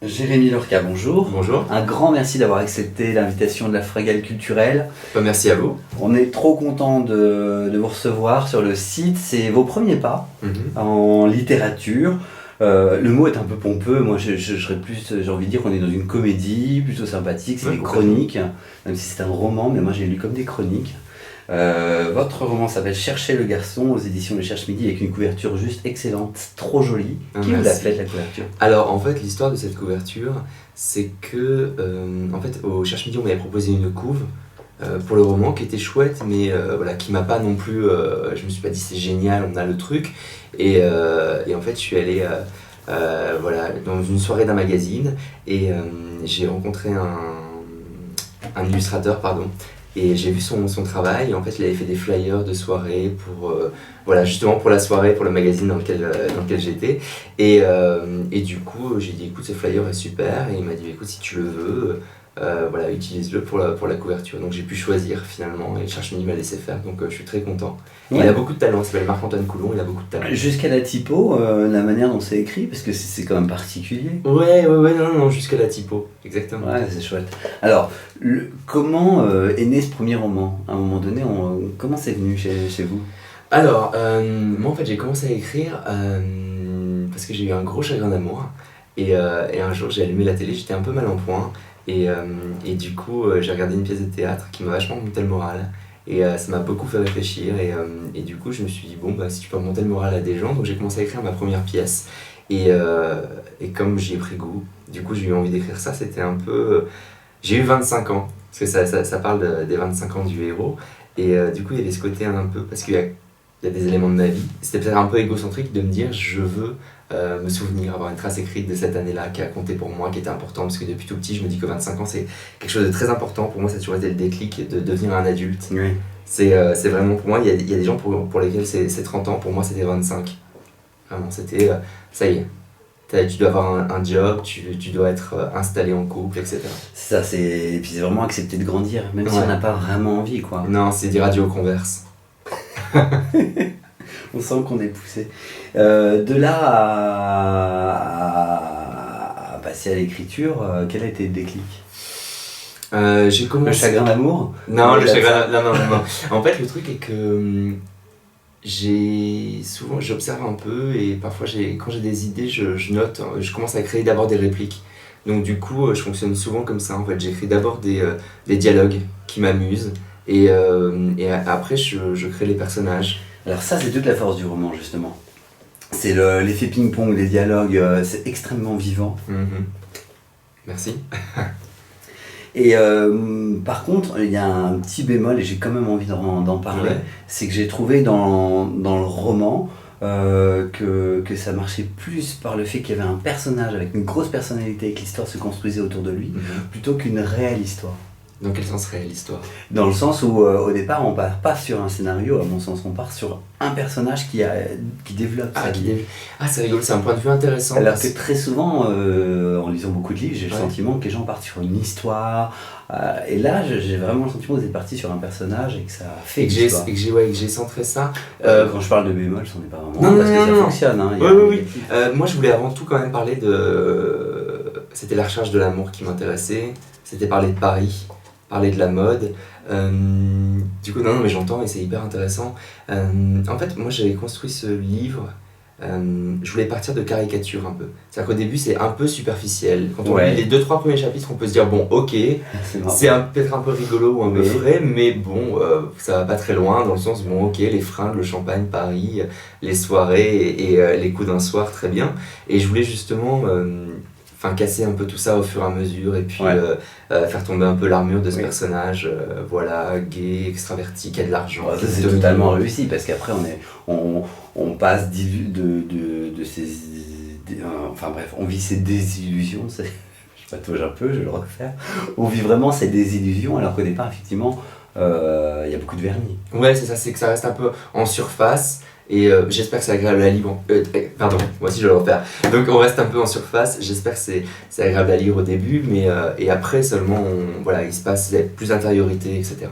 Jérémy Lorca, bonjour. Bonjour. Un grand merci d'avoir accepté l'invitation de la Frégale culturelle. Merci à vous. On est trop content de vous recevoir sur le site. C'est vos premiers pas en littérature. Le mot est un peu pompeux. Moi, je serais plus, j'ai envie de dire qu'on est dans une comédie plutôt sympathique. C'est des chroniques, même si c'est un roman, mais moi j'ai lu comme des chroniques. Votre roman s'appelle Chercher le garçon aux éditions Le Cherche Midi avec une couverture juste excellente, trop jolie. Qui vous l'a faite la couverture? Alors en fait l'histoire de cette couverture c'est que en fait au Cherche Midi on m'avait proposé une couve pour le roman qui était chouette mais voilà, qui m'a pas non plus, je me suis pas dit c'est génial on a le truc et en fait je suis allé voilà, dans une soirée d'un magazine et j'ai rencontré un illustrateur pardon. Et j'ai vu son travail, et en fait il avait fait des flyers de soirée pour, voilà, justement pour la soirée, pour le magazine dans lequel j'étais. Et du coup j'ai dit écoute ce flyer est super, et il m'a dit écoute si tu le veux, voilà, utilise-le pour la couverture. Donc j'ai pu choisir finalement, et Cherche Midi m'a laissé faire, donc je suis très content. Ouais. Il a beaucoup de talent, il s'appelle Marc-Antoine Coulon, il a beaucoup de talent. Jusqu'à la typo, la manière dont c'est écrit, parce que c'est quand même particulier. Ouais, non, jusqu'à la typo, exactement. Ouais, c'est chouette. Alors, comment est né ce premier roman? À un moment donné, comment c'est venu chez vous? Alors, moi en fait j'ai commencé à écrire parce que j'ai eu un gros chagrin d'amour, et un jour j'ai allumé la télé, j'étais un peu mal en point, et du coup j'ai regardé une pièce de théâtre qui m'a vachement monté le moral. Et ça m'a beaucoup fait réfléchir et du coup je me suis dit bon bah si tu peux remonter le moral à des gens, donc j'ai commencé à écrire ma première pièce et comme j'y ai pris goût, du coup j'ai eu envie d'écrire ça, c'était un peu... J'ai eu 25 ans, parce que ça parle des 25 ans du héros et du coup il y avait ce côté un peu, parce qu'il y a des éléments de ma vie, c'était peut-être un peu égocentrique de me dire je veux me souvenir, avoir une trace écrite de cette année-là qui a compté pour moi, qui était important, parce que depuis tout petit je me dis que 25 ans c'est quelque chose de très important, pour moi ça a toujours été le déclic de devenir un adulte. Oui. C'est vraiment pour moi, il y a des gens pour lesquels c'est 30 ans, pour moi c'était 25. Vraiment c'était, ça y est, tu dois avoir un job, tu dois être installé en couple, etc. Ça, et puis c'est vraiment accepter de grandir, même si on n'a pas vraiment envie quoi. Non, c'est dire adieu aux Converse. On sent qu'on est poussé. De là à passer à l'écriture, quel a été le déclic? J'ai commencé... Le chagrin d'amour? Non, le chagrin... Non. En fait, le truc est que j'observe un peu et parfois, quand j'ai des idées, je note, je commence à créer d'abord des répliques. Donc du coup, je fonctionne souvent comme ça. En fait, j'écris d'abord des dialogues qui m'amusent et après, je crée les personnages. Alors ça, c'est toute la force du roman, justement. C'est l'effet ping-pong, les dialogues, c'est extrêmement vivant. Merci. Et par contre, il y a un petit bémol, et j'ai quand même envie d'en parler, ouais. C'est que j'ai trouvé dans le roman que ça marchait plus par le fait qu'il y avait un personnage avec une grosse personnalité et que l'histoire se construisait autour de lui, plutôt qu'une réelle histoire. Dans quel sens réelle histoire? Dans le sens où au départ on part pas sur un scénario, à mon sens on part sur un personnage qui développe sa vie. Ah c'est rigolo, c'est un point de vue intéressant. Alors que très souvent, en lisant beaucoup de livres, j'ai le sentiment que les gens partent sur une histoire, et là j'ai vraiment le sentiment que vous êtes parti sur un personnage et que ça fait une histoire. Et que j'ai centré ça. Quand je parle de bémol, c'en est pas vraiment parce que ça fonctionne. Hein, oui. Moi je voulais avant tout quand même parler c'était la recherche de l'amour qui m'intéressait, c'était parler de Paris, parler de la mode, du coup non mais j'entends et c'est hyper intéressant. En fait moi j'avais construit ce livre, je voulais partir de caricatures un peu, c'est-à-dire qu'au début c'est un peu superficiel, quand on lit les 2-3 premiers chapitres on peut se dire bon ok, c'est peut-être un peu rigolo ou un peu frais, mais bon ça va pas très loin dans le sens bon ok les fringues, le champagne, Paris, les soirées et les coups d'un soir très bien, et je voulais justement casser un peu tout ça au fur et à mesure et puis faire tomber un peu l'armure de ce personnage, voilà, gay, extraverti, qui a de l'argent. Ça c'est totalement réussi parce qu'après on passe de ces... enfin bref, on vit ces désillusions, je patauge un peu, je vais le refaire. On vit vraiment ces désillusions alors qu'au départ effectivement il y a beaucoup de vernis. Ouais c'est ça, c'est que ça reste un peu en surface. Et j'espère que c'est agréable à lire. Pardon, moi aussi je vais le refaire. Donc on reste un peu en surface, j'espère que c'est agréable à lire au début, mais et après seulement, voilà, il se passe plus d'intériorité, etc.